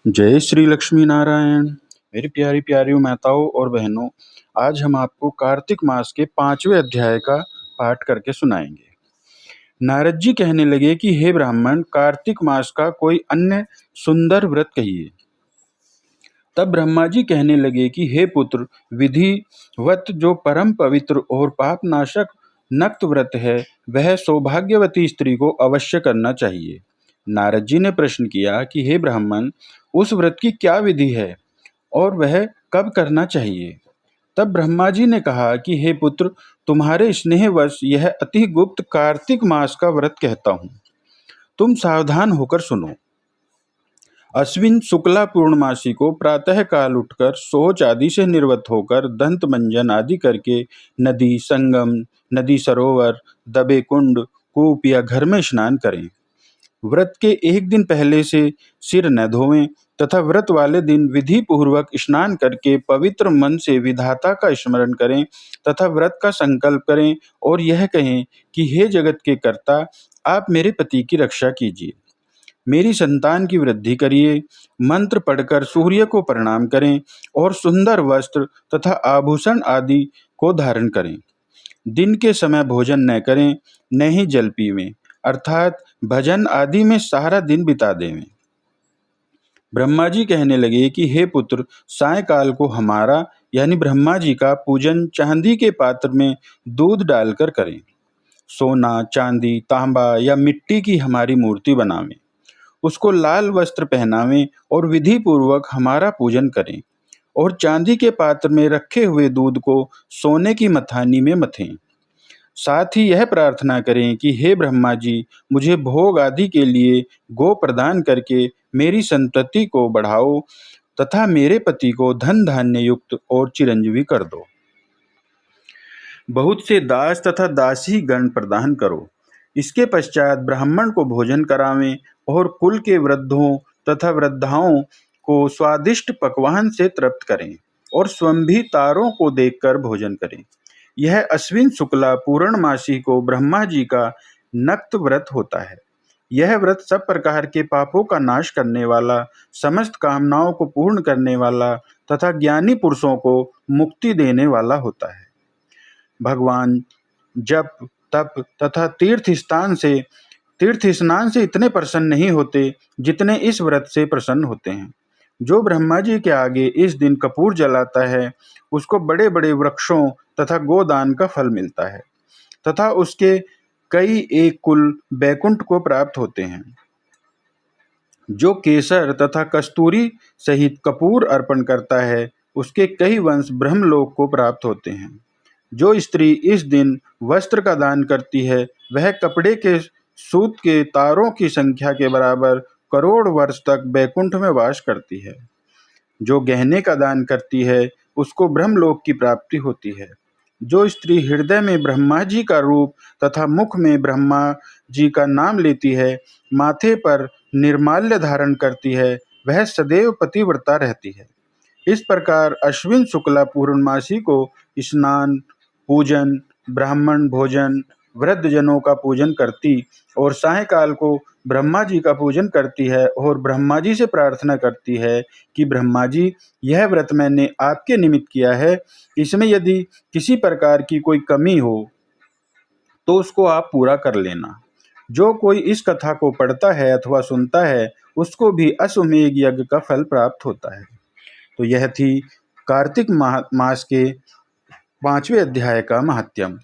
जय श्री लक्ष्मी नारायण। मेरी प्यारी प्यारी माताओं और बहनों, आज हम आपको कार्तिक मास के 5वें अध्याय का पाठ करके सुनाएंगे। नारद जी कहने लगे कि हे ब्राह्मण, कार्तिक मास का कोई अन्य सुंदर व्रत कहिए। तब ब्रह्मा जी कहने लगे कि हे पुत्र, विधिवत जो परम पवित्र और पापनाशक नक्त व्रत है, वह सौभाग्यवती स्त्री को अवश्य करना चाहिए। नारद जी ने प्रश्न किया कि हे ब्राह्मण, उस व्रत की क्या विधि है और वह कब करना चाहिए? तब ब्रह्मा जी ने कहा कि हे पुत्र, तुम्हारे स्नेहवश यह अति गुप्त कार्तिक मास का व्रत कहता हूँ। तुम सावधान होकर सुनो। अश्विन शुक्ला पूर्णमासी को प्रातः काल उठकर शौच आदि से निवृत्त होकर दंत मंजन आदि करके नदी, संगम, नदी, सरोवर, दबे कुंड, कूप या घर में स्नान करें। व्रत के एक दिन पहले से सिर न धोएं तथा व्रत वाले दिन विधि पूर्वक स्नान करके पवित्र मन से विधाता का स्मरण करें तथा व्रत का संकल्प करें और यह कहें कि हे जगत के कर्ता, आप मेरे पति की रक्षा कीजिए, मेरी संतान की वृद्धि करिए। मंत्र पढ़कर सूर्य को प्रणाम करें और सुंदर वस्त्र तथा आभूषण आदि को धारण करें। दिन के समय भोजन न करें, न ही जल पीवें, अर्थात भजन आदि में सारा दिन बिता देवें। ब्रह्मा जी कहने लगे कि हे पुत्र, सायंकाल को हमारा यानी ब्रह्मा जी का पूजन चांदी के पात्र में दूध डालकर करें। सोना, चांदी, तांबा या मिट्टी की हमारी मूर्ति बनावें, उसको लाल वस्त्र पहनावें और विधि पूर्वक हमारा पूजन करें और चांदी के पात्र में रखे हुए दूध को सोने की मथानी में मथें। साथ ही यह प्रार्थना करें कि हे ब्रह्मा जी, मुझे भोग आदि के लिए गो प्रदान करके मेरी संतति को बढ़ाओ तथा मेरे पति को धन धान्य युक्त और चिरंजीवी कर दो। बहुत से दास तथा दासी गण प्रदान करो। इसके पश्चात ब्राह्मण को भोजन करावें और कुल के वृद्धों तथा वृद्धाओं को स्वादिष्ट पकवान से तृप्त करें और स्वयं भी तारों को देखकर भोजन करें। यह अश्विन शुक्ला पूर्णमासी को ब्रह्मा जी का नक्त व्रत होता है। यह व्रत सब प्रकार के पापों का नाश करने वाला, समस्त कामनाओं को पूर्ण करने वाला तथा ज्ञानी पुरुषों को मुक्ति देने वाला होता है। भगवान जप, तप तथा तीर्थ स्नान से इतने प्रसन्न नहीं होते जितने इस व्रत से प्रसन्न होते हैं। जो ब्रह्मा जी के आगे इस दिन कपूर जलाता है, उसको बड़े बड़े वृक्षों तथा गोदान का फल मिलता है तथा उसके कई एक कुल बैकुंठ को प्राप्त होते हैं। जो केसर तथा कस्तूरी सहित कपूर अर्पण करता है, उसके कई वंश ब्रह्मलोक को प्राप्त होते हैं। जो स्त्री इस दिन वस्त्र का दान करती है, वह कपड़े के सूत के तारों की संख्या के बराबर करोड़ वर्ष तक बैकुंठ में वास करती है। जो गहने का दान करती है, उसको ब्रह्मलोक की प्राप्ति होती है। जो स्त्री हृदय में ब्रह्मा जी का रूप तथा मुख में ब्रह्मा जी का नाम लेती है, माथे पर निर्माल्य धारण करती है, वह सदैव पतिव्रता रहती है। इस प्रकार अश्विन शुक्ला पूर्णमासी को स्नान, पूजन, ब्राह्मण भोजन, वृद्धजनों का पूजन करती और सायंकाल को ब्रह्मा जी का पूजन करती है और ब्रह्मा जी से प्रार्थना करती है कि ब्रह्मा जी, यह व्रत मैंने आपके निमित्त किया है, इसमें यदि किसी प्रकार की कोई कमी हो तो उसको आप पूरा कर लेना। जो कोई इस कथा को पढ़ता है अथवा सुनता है, उसको भी अश्वमेध यज्ञ का फल प्राप्त होता है। तो यह थी कार्तिक मास के 5वें अध्याय का महात्म्य।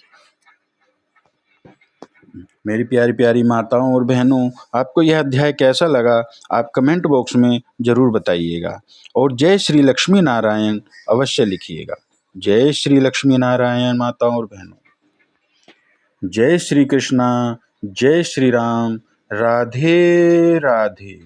मेरी प्यारी प्यारी माताओं और बहनों, आपको यह अध्याय कैसा लगा, आप कमेंट बॉक्स में जरूर बताइएगा और जय श्री लक्ष्मी नारायण अवश्य लिखिएगा। जय श्री लक्ष्मी नारायण माताओं और बहनों। जय श्री कृष्णा, जय श्री राम, राधे राधे।